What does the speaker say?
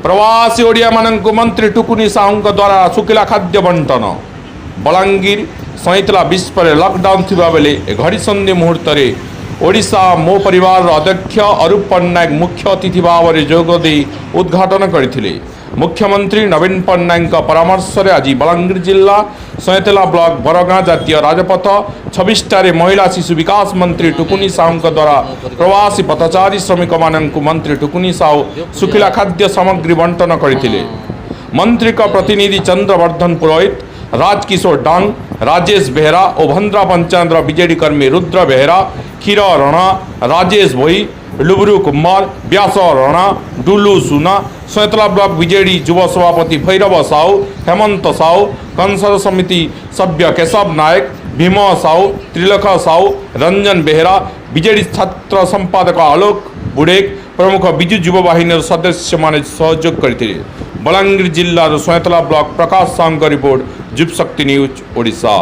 प्रवासी ओडिया मानक मंत्री टुकुनी साहू द्वारा सुखिला खाद्य बंटन। बलांगीर सईतला बीच पर लॉकडाउन थिबा बेले घड़ी संधि मुहूर्त ओडिशा मो परिवार अध्यक्ष अरूप पट्टनायक मुख्य अतिथि भाव में जोगदे उद्घाटन करथिले। मुख्यमंत्री नवीन पट्टनायक परामर्श में आज बलांगीर जिला सईतला ब्लॉक बरगाँ जातीय राजपथ 26 टारे महिला शिशु विकास मंत्री टुकुनी साहू द्वारा प्रवासी पथचारी श्रमिक मानक मंत्री टुकुनी साहू सुखिला खाद्य सामग्री बंटन करथिले। मंत्री का प्रतिनिधि चंद्रवर्धन पुरोहित, राजकिशोर डांग, राजेश बेहरा और भंद्रा पंचायत बीजेडी कर्मी रुद्र बेहरा, क्षीर रणा, राजेश भोई, लुबरू कुमार, व्यास रणा, डुलू सुना, सईतला ब्लॉक बीजेडी युव सभापति भैरव साहू, हेमंत साहू, कंसर समिति सभ्य केशव नायक, भीम साहू, त्रिलोक साहू, रंजन बेहरा, बीजेडी छात्र संपादक आलोक बुड़ेक प्रमुख विजु युव बाहिनी सदस्य मान सहयोग करते। बलांगीर जिल्लार सईतला ब्लॉक प्रकाश साहू रिपोर्ट, जुब शक्ति न्यूज ओडिशा।